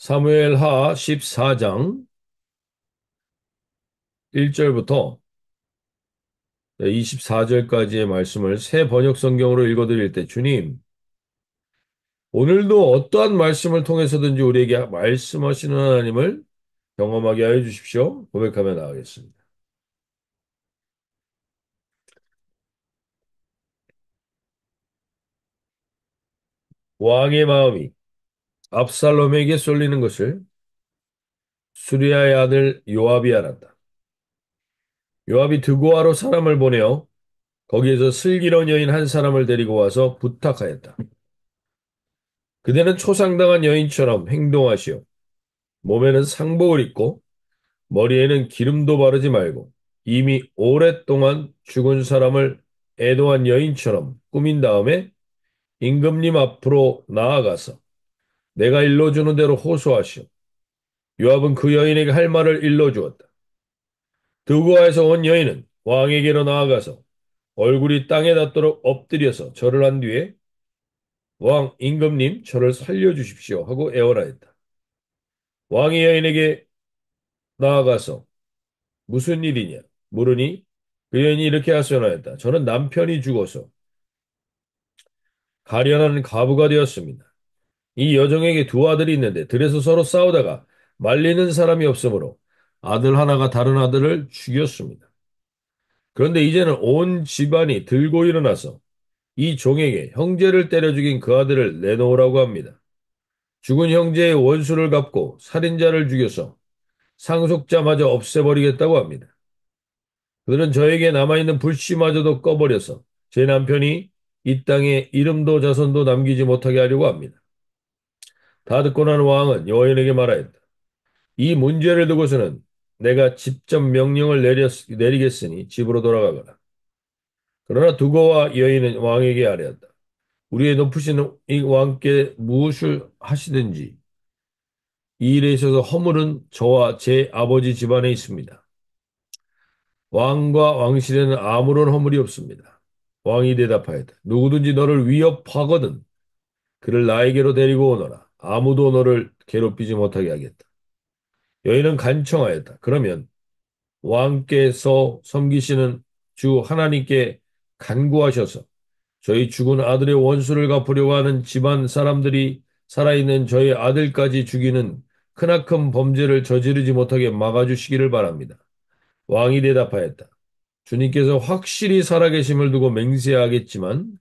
사무엘하 14장 1절부터 24절까지의 말씀을 새 번역 성경으로 읽어드릴 때 주님, 오늘도 어떠한 말씀을 통해서든지 우리에게 말씀하시는 하나님을 경험하게 하여 주십시오. 고백하며 나가겠습니다. 왕의 마음이 압살롬에게 쏠리는 것을 수리아의 아들 요압이 알았다. 요압이 드고아로 사람을 보내어 거기에서 슬기로운 여인 한 사람을 데리고 와서 부탁하였다. 그대는 초상당한 여인처럼 행동하시오. 몸에는 상복을 입고 머리에는 기름도 바르지 말고 이미 오랫동안 죽은 사람을 애도한 여인처럼 꾸민 다음에 임금님 앞으로 나아가서 내가 일러주는 대로 호소하시오. 요압은 그 여인에게 할 말을 일러주었다. 드고아에서 온 여인은 왕에게로 나아가서 얼굴이 땅에 닿도록 엎드려서 절을 한 뒤에 왕 임금님 저를 살려주십시오 하고 애원하였다. 왕이 여인에게 나아가서 무슨 일이냐 물으니 그 여인이 이렇게 하소연하였다. 저는 남편이 죽어서 가련한 과부가 되었습니다. 이 여종에게 두 아들이 있는데 들에서 서로 싸우다가 말리는 사람이 없으므로 아들 하나가 다른 아들을 죽였습니다. 그런데 이제는 온 집안이 들고 일어나서 이 종에게 형제를 때려 죽인 그 아들을 내놓으라고 합니다. 죽은 형제의 원수를 갚고 살인자를 죽여서 상속자마저 없애버리겠다고 합니다. 그들은 저에게 남아있는 불씨마저도 꺼버려서 제 남편이 이 땅에 이름도 자손도 남기지 못하게 하려고 합니다. 다 듣고 난 왕은 여인에게 말하였다. 이 문제를 두고서는 내가 직접 명령을 내리겠으니 집으로 돌아가거라. 그러나 두고와 여인은 왕에게 아뢰었다. 우리의 높으신 이 왕께 무엇을 하시든지 이 일에 있어서 허물은 저와 제 아버지 집안에 있습니다. 왕과 왕실에는 아무런 허물이 없습니다. 왕이 대답하였다. 누구든지 너를 위협하거든 그를 나에게로 데리고 오너라. 아무도 너를 괴롭히지 못하게 하겠다. 여인은 간청하였다. 그러면 왕께서 섬기시는 주 하나님께 간구하셔서 저희 죽은 아들의 원수를 갚으려고 하는 집안 사람들이 살아있는 저희 아들까지 죽이는 크나큰 범죄를 저지르지 못하게 막아주시기를 바랍니다. 왕이 대답하였다. 주님께서 확실히 살아계심을 두고 맹세하겠지만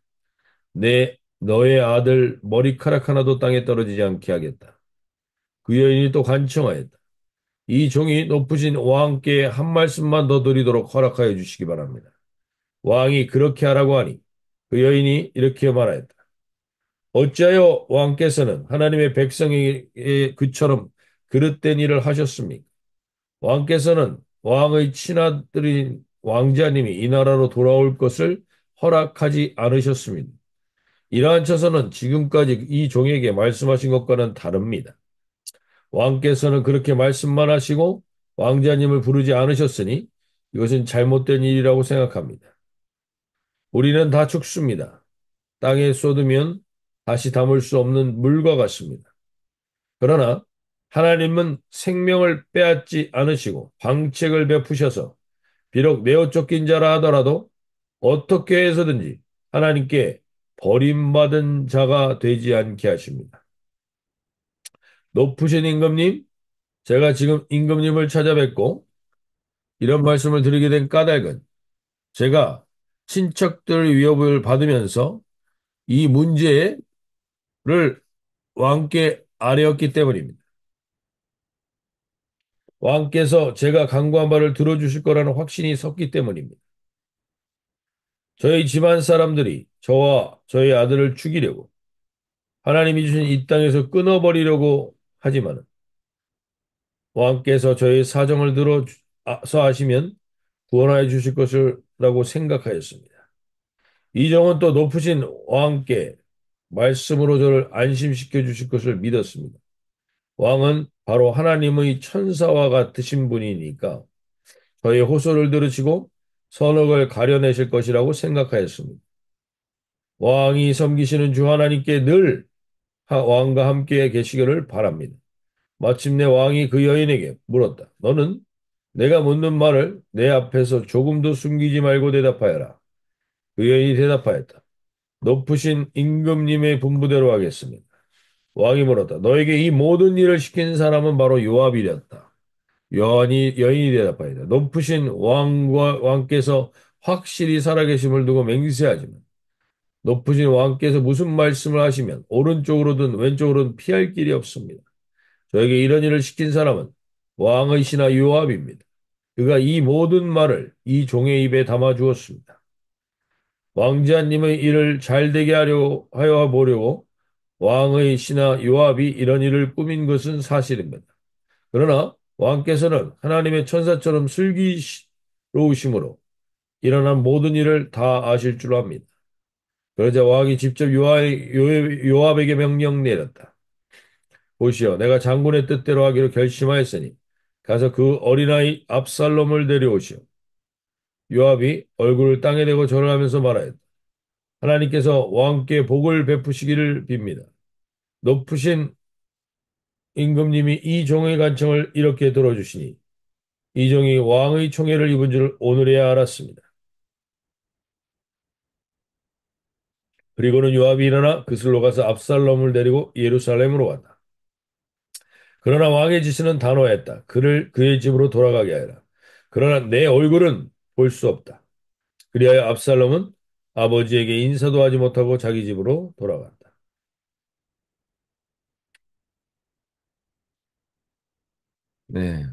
너의 아들 머리카락 하나도 땅에 떨어지지 않게 하겠다. 그 여인이 또 간청하였다. 이 종이 높으신 왕께 한 말씀만 더 드리도록 허락하여 주시기 바랍니다. 왕이 그렇게 하라고 하니 그 여인이 이렇게 말하였다. 어찌하여 왕께서는 하나님의 백성에게 그처럼 그릇된 일을 하셨습니까? 왕께서는 왕의 친아들인 왕자님이 이 나라로 돌아올 것을 허락하지 않으셨습니다. 이러한 처서는 지금까지 이 종에게 말씀하신 것과는 다릅니다. 왕께서는 그렇게 말씀만 하시고 왕자님을 부르지 않으셨으니 이것은 잘못된 일이라고 생각합니다. 우리는 다 죽습니다. 땅에 쏟으면 다시 담을 수 없는 물과 같습니다. 그러나 하나님은 생명을 빼앗지 않으시고 방책을 베푸셔서 비록 내어 쫓긴 자라 하더라도 어떻게 해서든지 하나님께 버림받은 자가 되지 않게 하십니다. 높으신 임금님, 제가 지금 임금님을 찾아뵙고 이런 말씀을 드리게 된 까닭은 제가 친척들 위협을 받으면서 이 문제를 왕께 아뢰었기 때문입니다. 왕께서 제가 간구한 바를 들어주실 거라는 확신이 섰기 때문입니다. 저희 집안 사람들이 저와 저희 아들을 죽이려고 하나님이 주신 이 땅에서 끊어버리려고 하지만 왕께서 저희 사정을 들어서 하시면 구원하여 주실 것이라고 생각하였습니다. 이 정은 또 높으신 왕께 말씀으로 저를 안심시켜 주실 것을 믿었습니다. 왕은 바로 하나님의 천사와 같으신 분이니까 저의 호소를 들으시고 선악을 가려내실 것이라고 생각하였습니다. 왕이 섬기시는 주 하나님께 늘 왕과 함께 계시기를 바랍니다. 마침내 왕이 그 여인에게 물었다. 너는 내가 묻는 말을 내 앞에서 조금도 숨기지 말고 대답하여라. 그 여인이 대답하였다. 높으신 임금님의 분부대로 하겠습니다. 왕이 물었다. 너에게 이 모든 일을 시킨 사람은 바로 요압이었다. 여인이 대답하였다. 높으신 왕께서 확실히 살아계심을 두고 맹세하지만 높으신 왕께서 무슨 말씀을 하시면 오른쪽으로든 왼쪽으로든 피할 길이 없습니다. 저에게 이런 일을 시킨 사람은 왕의 신하 요압입니다. 그가 이 모든 말을 이 종의 입에 담아 주었습니다. 왕자님의 일을 잘 되게 하여 보려고 왕의 신하 요압이 이런 일을 꾸민 것은 사실입니다. 그러나 왕께서는 하나님의 천사처럼 슬기로우심으로 일어난 모든 일을 다 아실 줄 압니다. 그러자 왕이 직접 요압에게 명령 내렸다. 보시오, 내가 장군의 뜻대로 하기로 결심하였으니 가서 그 어린아이 압살롬을 데려오시오. 요압이 얼굴을 땅에 대고 절을 하면서 말하였다. 하나님께서 왕께 복을 베푸시기를 빕니다. 높으신 임금님이 이 종의 간청을 이렇게 들어주시니 이 종이 왕의 총애를 입은 줄 오늘에야 알았습니다. 그리고는 요압이 일어나 그슬로 가서 압살롬을 데리고 예루살렘으로 갔다. 그러나 왕의 지시는 단호했다. 그를 그의 집으로 돌아가게 하여라. 그러나 내 얼굴은 볼 수 없다. 그리하여 압살롬은 아버지에게 인사도 하지 못하고 자기 집으로 돌아갔다. 네.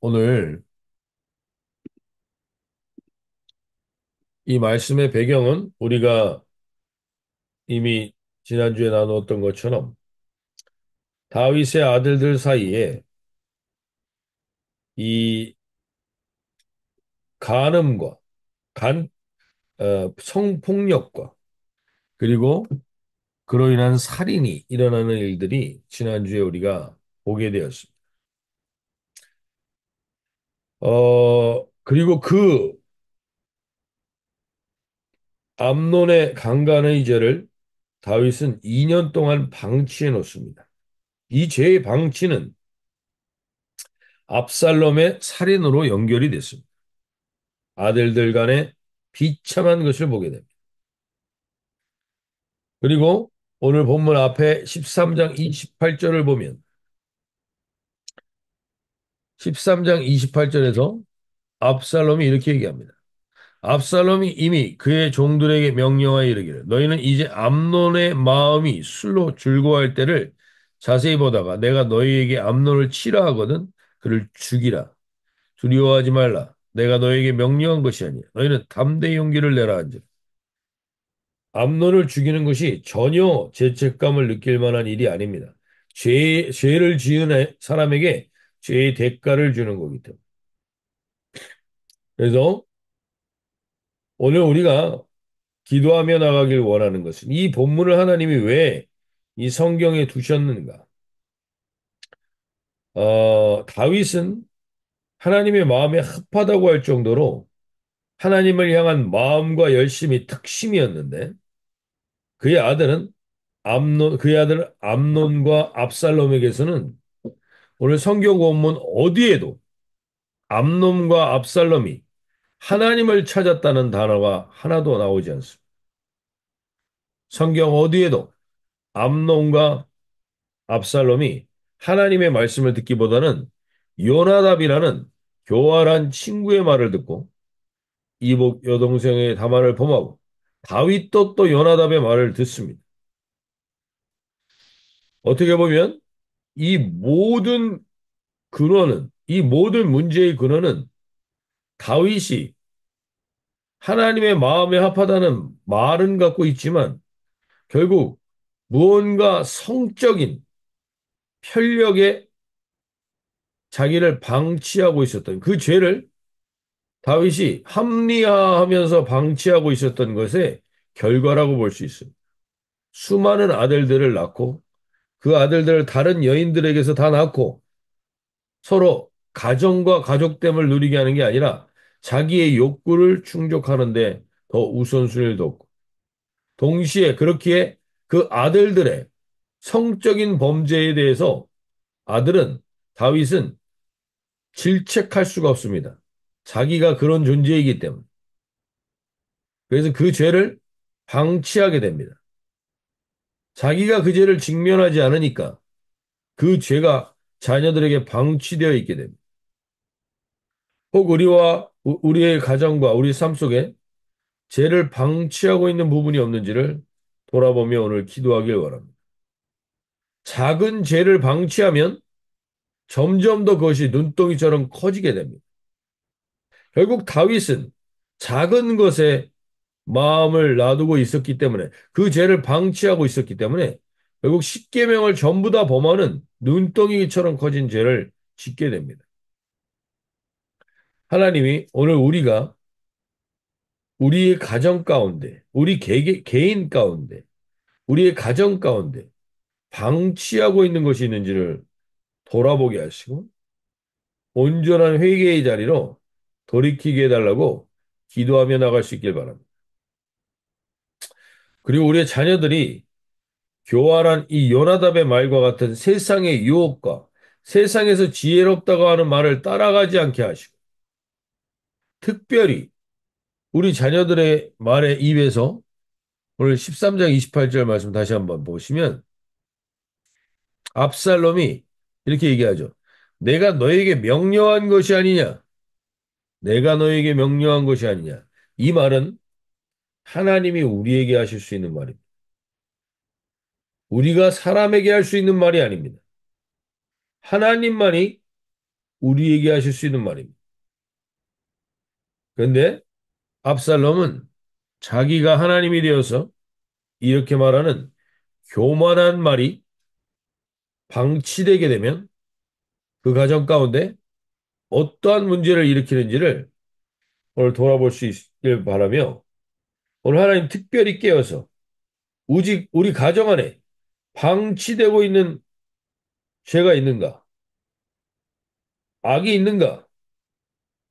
오늘 이 말씀의 배경은 우리가 이미 지난주에 나누었던 것처럼 다윗의 아들들 사이에 이 간음과 간, 성폭력과 그리고 그로 인한 살인이 일어나는 일들이 지난주에 우리가 보게 되었습니다. 그리고 그 암논의 강간의 죄를 다윗은 2년 동안 방치해 놓습니다. 이 죄의 방치는 압살롬의 살인으로 연결이 됐습니다. 아들들 간의 비참한 것을 보게 됩니다. 그리고 오늘 본문 앞에 13장 28절을 보면 13장 28절에서 압살롬이 이렇게 얘기합니다. 압살롬이 이미 그의 종들에게 명령하여 이르기를 너희는 이제 암논의 마음이 술로 즐거워할 때를 자세히 보다가 내가 너희에게 암논을 치라 하거든 그를 죽이라. 두려워하지 말라. 내가 너에게 명령한 것이 아니야. 너희는 담대히 용기를 내라 한즉. 암논을 죽이는 것이 전혀 죄책감을 느낄 만한 일이 아닙니다. 죄를 지은 사람에게 죄의 대가를 주는 거기 때문에. 그래서 오늘 우리가 기도하며 나가길 원하는 것은 이 본문을 하나님이 왜 이 성경에 두셨는가? 다윗은 하나님의 마음에 합하다고 할 정도로 하나님을 향한 마음과 열심이 특심이었는데 그의 아들 암논과 압살롬에게서는 오늘 성경 본문 어디에도 암논과 압살롬이 하나님을 찾았다는 단어가 하나도 나오지 않습니다. 성경 어디에도 암논과 압살롬이 하나님의 말씀을 듣기보다는 요나답이라는 교활한 친구의 말을 듣고 이복 여동생의 담화를 범하고 다윗도 또 요나답의 말을 듣습니다. 어떻게 보면 이 모든 이 모든 문제의 근원은 다윗이 하나님의 마음에 합하다는 말은 갖고 있지만 결국 무언가 성적인 편력에 자기를 방치하고 있었던 그 죄를 다윗이 합리화하면서 방치하고 있었던 것의 결과라고 볼 수 있습니다. 수많은 아들들을 낳고 그 아들들을 다른 여인들에게서 다 낳고 서로 가정과 가족됨을 누리게 하는 게 아니라 자기의 욕구를 충족하는데 더 우선순위를 뒀고 동시에 그렇기에 그 아들들의 성적인 범죄에 대해서 아들은 다윗은 질책할 수가 없습니다. 자기가 그런 존재이기 때문에. 그래서 그 죄를 방치하게 됩니다. 자기가 그 죄를 직면하지 않으니까 그 죄가 자녀들에게 방치되어 있게 됩니다. 혹 우리와 우리의 가정과 우리 삶 속에 죄를 방치하고 있는 부분이 없는지를 돌아보며 오늘 기도하길 바랍니다. 작은 죄를 방치하면 점점 더 그것이 눈덩이처럼 커지게 됩니다. 결국 다윗은 작은 것에 마음을 놔두고 있었기 때문에 그 죄를 방치하고 있었기 때문에 결국 십계명을 전부 다 범하는 눈덩이처럼 커진 죄를 짓게 됩니다. 하나님이 오늘 우리가 우리의 가정 가운데, 우리 개인 가운데, 우리의 가정 가운데 방치하고 있는 것이 있는지를 돌아보게 하시고 온전한 회개의 자리로 돌이키게 해달라고 기도하며 나갈 수 있길 바랍니다. 그리고 우리의 자녀들이 교활한 이 요나답의 말과 같은 세상의 유혹과 세상에서 지혜롭다고 하는 말을 따라가지 않게 하시고 특별히 우리 자녀들의 말의 입에서 오늘 13장 28절 말씀 다시 한번 보시면 압살롬이 이렇게 얘기하죠. 내가 너에게 명령한 것이 아니냐? 내가 너에게 명령한 것이 아니냐? 이 말은 하나님이 우리에게 하실 수 있는 말입니다. 우리가 사람에게 할 수 있는 말이 아닙니다. 하나님만이 우리에게 하실 수 있는 말입니다. 그런데 압살롬은 자기가 하나님이 되어서 이렇게 말하는 교만한 말이 방치되게 되면 그 가정 가운데 어떠한 문제를 일으키는지를 오늘 돌아볼 수 있길 바라며 오늘 하나님 특별히 깨어서 우리 가정 안에 방치되고 있는 죄가 있는가? 악이 있는가?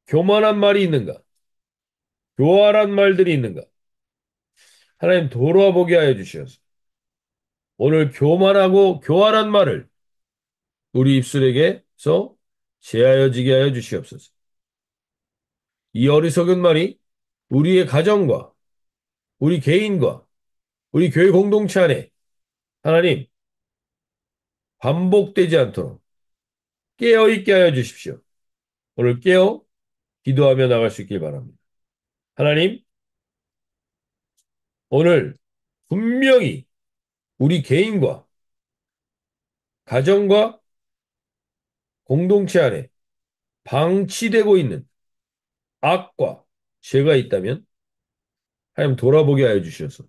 교만한 말이 있는가? 교활한 말들이 있는가? 하나님 돌아보게 하여 주시옵소서. 오늘 교만하고 교활한 말을 우리 입술에게서 제하여지게 하여 주시옵소서. 이 어리석은 말이 우리의 가정과 우리 개인과 우리 교회 공동체 안에 하나님 반복되지 않도록 깨어있게 하여 주십시오. 오늘 깨어 기도하며 나갈 수 있길 바랍니다. 하나님, 오늘 분명히 우리 개인과 가정과 공동체 안에 방치되고 있는 악과 죄가 있다면 하나님 돌아보게 하여 주셔서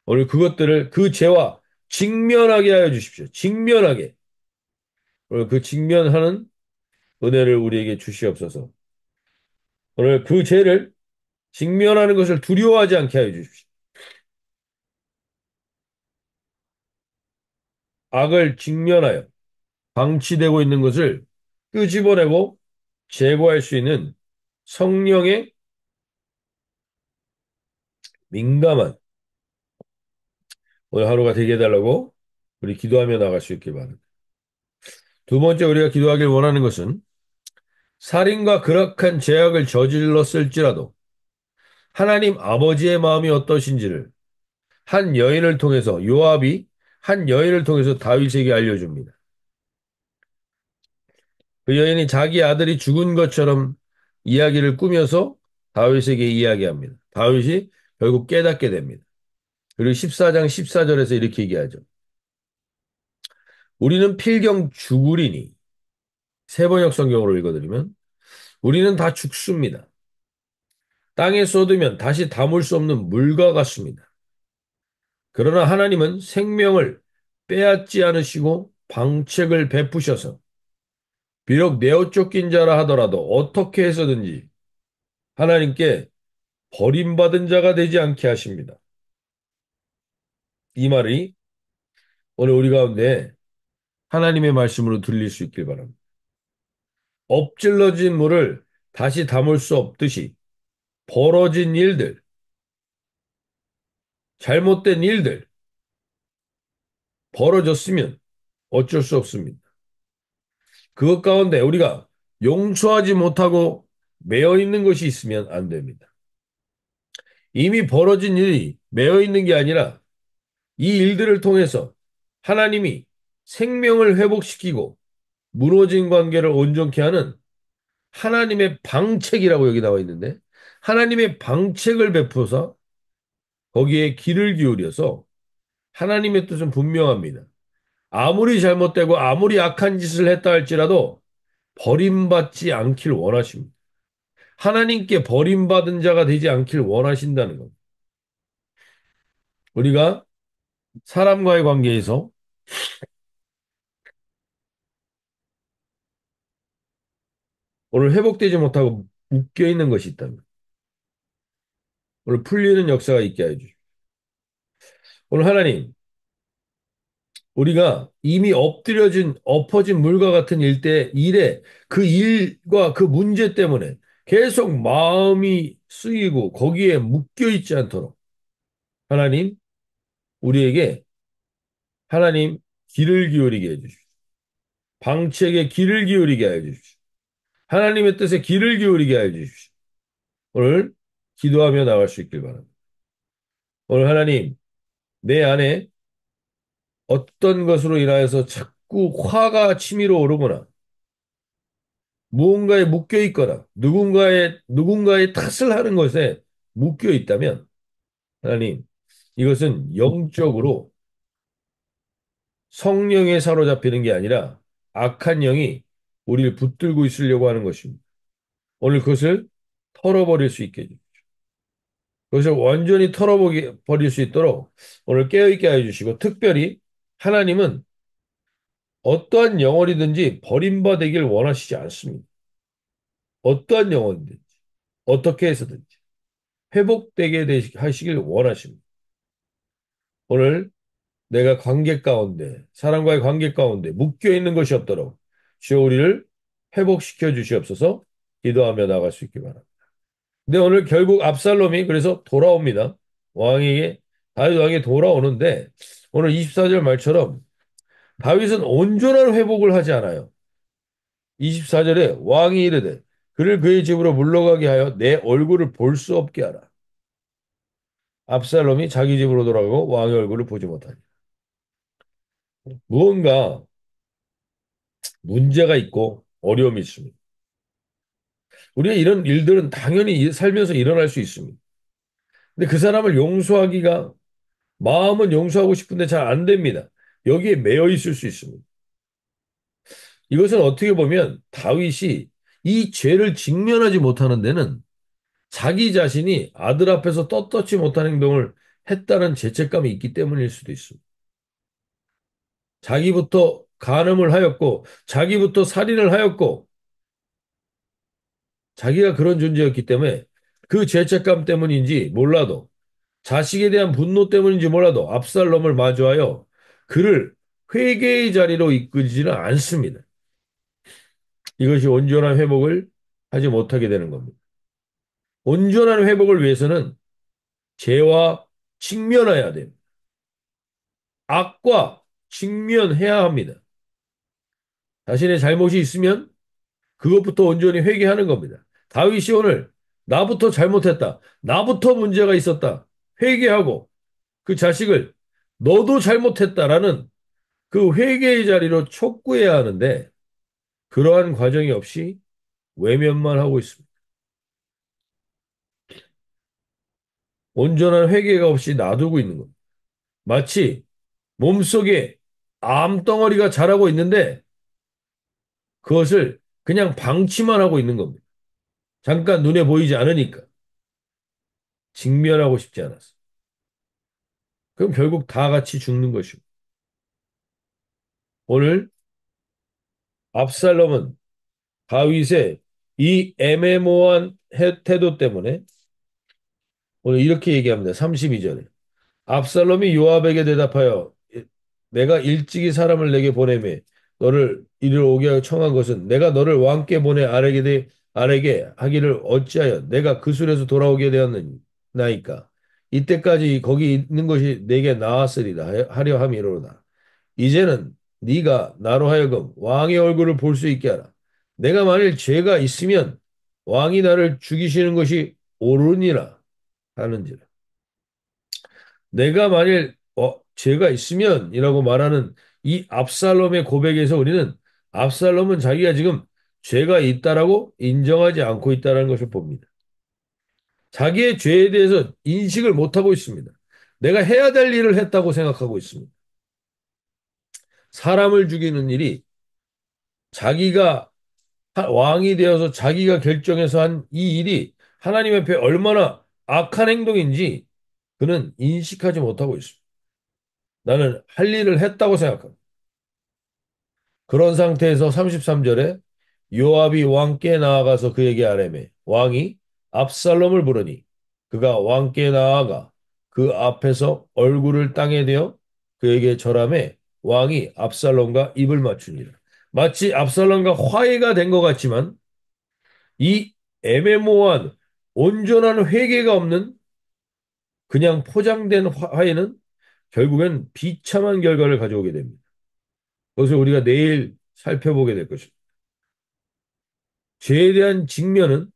오늘 그것들을 그 죄와 직면하게 하여 주십시오. 직면하게. 오늘 그 직면하는 은혜를 우리에게 주시옵소서. 오늘 그 죄를 직면하는 것을 두려워하지 않게 하여 주십시오. 악을 직면하여 방치되고 있는 것을 끄집어내고 제거할 수 있는 성령의 민감한 오늘 하루가 되게 해달라고 우리 기도하며 나갈 수 있길 바랍니다. 두 번째 우리가 기도하길 원하는 것은 살인과 극악한 죄악을 저질렀을지라도 하나님 아버지의 마음이 어떠신지를 한 여인을 통해서 요압이 한 여인을 통해서 다윗에게 알려줍니다. 그 여인이 자기 아들이 죽은 것처럼 이야기를 꾸며서 다윗에게 이야기합니다. 다윗이 결국 깨닫게 됩니다. 그리고 14장 14절에서 이렇게 얘기하죠. 우리는 필경 죽으리니 세번역 성경으로 읽어드리면 우리는 다 죽습니다. 땅에 쏟으면 다시 담을 수 없는 물과 같습니다. 그러나 하나님은 생명을 빼앗지 않으시고 방책을 베푸셔서 비록 내어 쫓긴 자라 하더라도 어떻게 해서든지 하나님께 버림받은 자가 되지 않게 하십니다. 이 말이 오늘 우리 가운데 하나님의 말씀으로 들릴 수 있길 바랍니다. 엎질러진 물을 다시 담을 수 없듯이 벌어진 일들, 잘못된 일들 벌어졌으면 어쩔 수 없습니다. 그것 가운데 우리가 용서하지 못하고 매여 있는 것이 있으면 안 됩니다. 이미 벌어진 일이 매여 있는 게 아니라 이 일들을 통해서 하나님이 생명을 회복시키고 무너진 관계를 온전케 하는 하나님의 방책이라고 여기 나와 있는데 하나님의 방책을 베푸사 거기에 귀를 기울여서 하나님의 뜻은 분명합니다. 아무리 잘못되고 아무리 악한 짓을 했다 할지라도 버림받지 않길 원하십니다. 하나님께 버림받은 자가 되지 않길 원하신다는 겁니다. 우리가 사람과의 관계에서 오늘 회복되지 못하고 묶여 있는 것이 있다면 오늘 풀리는 역사가 있게 해주십시오. 오늘 하나님, 우리가 이미 엎어진 물과 같은 일에 그 일과 그 문제 때문에 계속 마음이 쓰이고 거기에 묶여 있지 않도록 하나님, 우리에게 하나님 귀를 기울이게 해주십시오. 방책에 귀를 기울이게 해주십시오. 하나님의 뜻에 귀를 기울이게 해주십시오. 오늘 기도하며 나갈 수 있길 바랍니다. 오늘 하나님, 내 안에 어떤 것으로 인하여서 자꾸 화가 치밀어 오르거나 무언가에 묶여 있거나 누군가의 탓을 하는 것에 묶여 있다면 하나님 이것은 영적으로 성령에 사로잡히는 게 아니라 악한 영이 우리를 붙들고 있으려고 하는 것입니다. 오늘 그것을 털어버릴 수 있게 해주십시오. 그것을 완전히 털어버릴 수 있도록 오늘 깨어있게 해주시고 특별히 하나님은 어떠한 영혼이든지 버림받기를 원하시지 않습니다. 어떠한 영혼이든지 어떻게 해서든지 회복되게 하시길 원하십니다. 오늘 내가 관계 가운데 사람과의 관계 가운데 묶여 있는 것이 없도록 주여 우리를 회복시켜 주시옵소서 기도하며 나갈 수 있기 바랍니다. 근데 오늘 결국 압살롬이 그래서 돌아옵니다. 왕에게 다윗 왕이 돌아오는데 오늘 24절 말처럼 다윗은 온전한 회복을 하지 않아요. 24절에 왕이 이르되 그를 그의 집으로 물러가게 하여 내 얼굴을 볼 수 없게 하라. 압살롬이 자기 집으로 돌아가고 왕의 얼굴을 보지 못하니. 무언가 문제가 있고 어려움이 있습니다. 우리가 이런 일들은 당연히 살면서 일어날 수 있습니다. 근데 그 사람을 용서하기가 마음은 용서하고 싶은데 잘 안 됩니다. 여기에 매여 있을 수 있습니다. 이것은 어떻게 보면 다윗이 이 죄를 직면하지 못하는 데는 자기 자신이 아들 앞에서 떳떳지 못한 행동을 했다는 죄책감이 있기 때문일 수도 있습니다. 자기부터 간음을 하였고, 자기부터 살인을 하였고, 자기가 그런 존재였기 때문에 그 죄책감 때문인지 몰라도, 자식에 대한 분노 때문인지 몰라도 압살롬을 마주하여 그를 회개의 자리로 이끌지는 않습니다. 이것이 온전한 회복을 하지 못하게 되는 겁니다. 온전한 회복을 위해서는 죄와 직면해야 됩니다. 악과 직면해야 합니다. 자신의 잘못이 있으면 그것부터 온전히 회개하는 겁니다. 다윗이 오늘 나부터 잘못했다. 나부터 문제가 있었다. 회개하고 그 자식을 너도 잘못했다라는 그 회개의 자리로 촉구해야 하는데 그러한 과정이 없이 외면만 하고 있습니다. 온전한 회개가 없이 놔두고 있는 겁니다. 마치 몸속에 암덩어리가 자라고 있는데 그것을 그냥 방치만 하고 있는 겁니다. 잠깐 눈에 보이지 않으니까 직면하고 싶지 않았어. 그럼 결국 다 같이 죽는 것이고. 오늘 압살롬은 다윗의 이 애매모호한 태도 때문에 오늘 이렇게 얘기합니다. 32절에. 압살롬이 요압에게 대답하여 내가 일찍이 사람을 내게 보내매 너를 이리로 오게 하여 청한 것은 내가 너를 왕께 보내 아래게 하기를 어찌하여 내가 그 술에서 돌아오게 되었나이까. 이때까지 거기 있는 것이 내게 나았으리다 하려 함이로다. 이제는 네가 나로 하여금 왕의 얼굴을 볼 수 있게 하라. 내가 만일 죄가 있으면 왕이 나를 죽이시는 것이 옳으니라 하는지라. 내가 만일 죄가 있으면이라고 말하는 이 압살롬의 고백에서 우리는 압살롬은 자기가 지금 죄가 있다라고 인정하지 않고 있다는 것을 봅니다. 자기의 죄에 대해서 인식을 못하고 있습니다. 내가 해야 될 일을 했다고 생각하고 있습니다. 사람을 죽이는 일이 자기가 왕이 되어서 자기가 결정해서 한 이 일이 하나님 앞에 얼마나 악한 행동인지 그는 인식하지 못하고 있습니다. 나는 할 일을 했다고 생각합니다. 그런 상태에서 33절에 요압이 왕께 나아가서 그에게 아뢰매 왕이 압살롬을 부르니 그가 왕께 나아가 그 앞에서 얼굴을 땅에 대어 그에게 절하매 왕이 압살롬과 입을 맞추니라. 마치 압살롬과 화해가 된 것 같지만 이 애매모호한 온전한 회개가 없는 그냥 포장된 화해는 결국엔 비참한 결과를 가져오게 됩니다. 그것을 우리가 내일 살펴보게 될 것입니다. 죄에 대한 직면은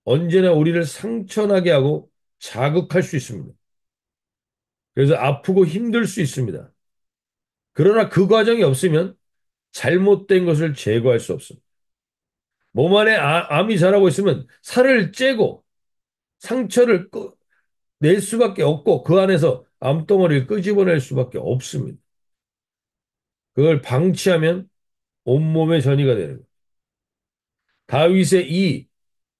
언제나 우리를 상처나게 하고 자극할 수 있습니다. 그래서 아프고 힘들 수 있습니다. 그러나 그 과정이 없으면 잘못된 것을 제거할 수 없습니다. 몸 안에 암이 자라고 있으면 살을 째고 상처를 낼 수밖에 없고 그 안에서 암덩어리를 끄집어낼 수밖에 없습니다. 그걸 방치하면 온몸에 전이가 되는 거예요. 다윗의 이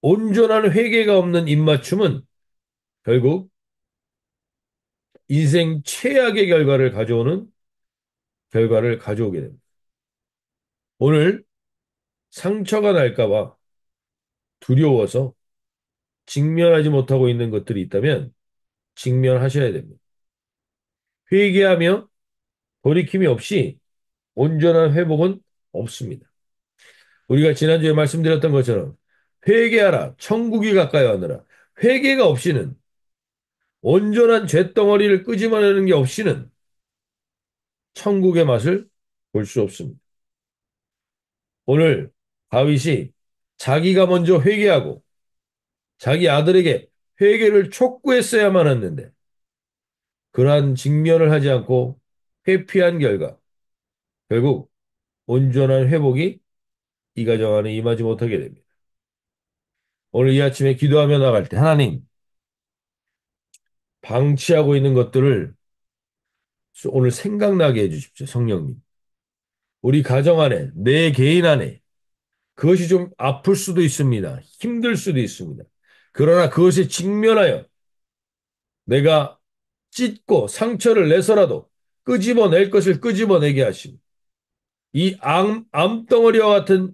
온전한 회개가 없는 입맞춤은 결국 인생 최악의 결과를 가져오게 됩니다. 오늘 상처가 날까봐 두려워서 직면하지 못하고 있는 것들이 있다면 직면하셔야 됩니다. 회개하며 돌이킴이 없이 온전한 회복은 없습니다. 우리가 지난주에 말씀드렸던 것처럼 회개하라, 천국이 가까이 왔느라. 회개가 없이는 온전한 쇳덩어리를 끄집어내는 게 없이는 천국의 맛을 볼 수 없습니다. 오늘 다윗이 자기가 먼저 회개하고 자기 아들에게 회개를 촉구했어야만 했는데 그러한 직면을 하지 않고 회피한 결과 결국 온전한 회복이 이 가정 안에 임하지 못하게 됩니다. 오늘 이 아침에 기도하며 나갈 때 하나님 방치하고 있는 것들을 오늘 생각나게 해주십시오. 성령님. 우리 가정 안에 내 개인 안에 그것이 좀 아플 수도 있습니다. 힘들 수도 있습니다. 그러나 그것에 직면하여 내가 찢고 상처를 내서라도 끄집어낼 것을 끄집어내게 하시고 이 암덩어리와 같은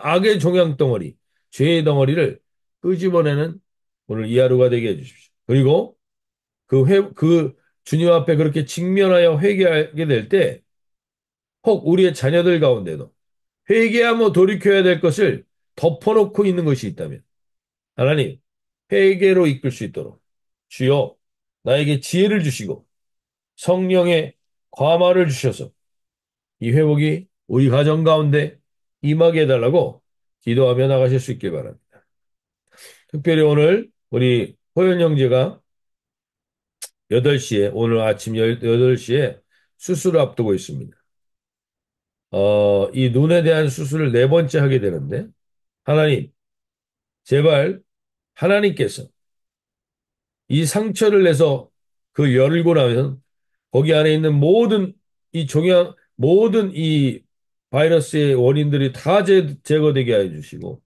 악의 종양덩어리, 죄의 덩어리를 끄집어내는 오늘 이 하루가 되게 해주십시오. 그리고 그 주님 앞에 그렇게 직면하여 회개하게 될 때 혹 우리의 자녀들 가운데도 회개하며 돌이켜야 될 것을 덮어놓고 있는 것이 있다면 하나님 회개로 이끌 수 있도록 주여 나에게 지혜를 주시고 성령의 과마를 주셔서 이 회복이 우리 가정 가운데 임하게 해달라고 기도하며 나가실 수 있길 바랍니다. 특별히 오늘 우리 호연 형제가 8시에 오늘 아침 8시에 수술을 앞두고 있습니다. 이 눈에 대한 수술을 네 번째 하게 되는데 하나님 제발 하나님께서 이 상처를 내서 그 열고 나면 거기 안에 있는 모든 이 바이러스의 원인들이 다 제거되게 해주시고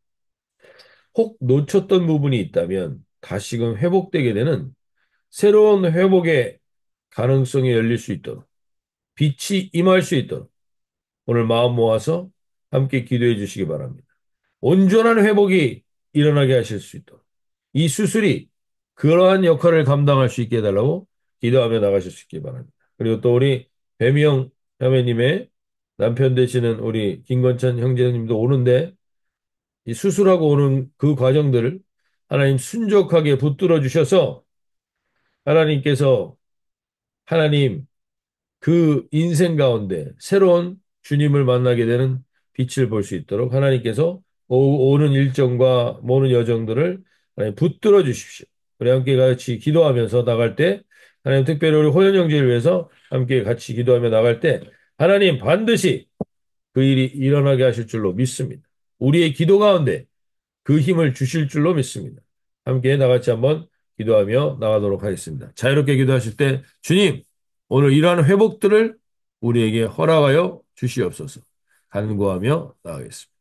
혹 놓쳤던 부분이 있다면 다시금 회복되게 되는 새로운 회복의 가능성이 열릴 수 있도록 빛이 임할 수 있도록 오늘 마음 모아서 함께 기도해 주시기 바랍니다. 온전한 회복이 일어나게 하실 수 있도록 이 수술이 그러한 역할을 감당할 수 있게 해달라고 기도하며 나가실 수 있기 바랍니다. 그리고 또 우리 배미영 자매님의 남편 되시는 우리 김건찬 형제님도 오는데 이 수술하고 오는 그 과정들을 하나님 순적하게 붙들어 주셔서 하나님께서 하나님 그 인생 가운데 새로운 주님을 만나게 되는 빛을 볼 수 있도록 하나님께서 오는 일정과 모는 여정들을 하나님 붙들어 주십시오. 우리 함께 같이 기도하면서 나갈 때 하나님 특별히 우리 호연 형제를 위해서 함께 같이 기도하며 나갈 때 하나님 반드시 그 일이 일어나게 하실 줄로 믿습니다. 우리의 기도 가운데 그 힘을 주실 줄로 믿습니다. 함께 나같이 한번 기도하며 나가도록 하겠습니다. 자유롭게 기도하실 때 주님, 오늘 이러한 회복들을 우리에게 허락하여 주시옵소서. 간구하며 나가겠습니다.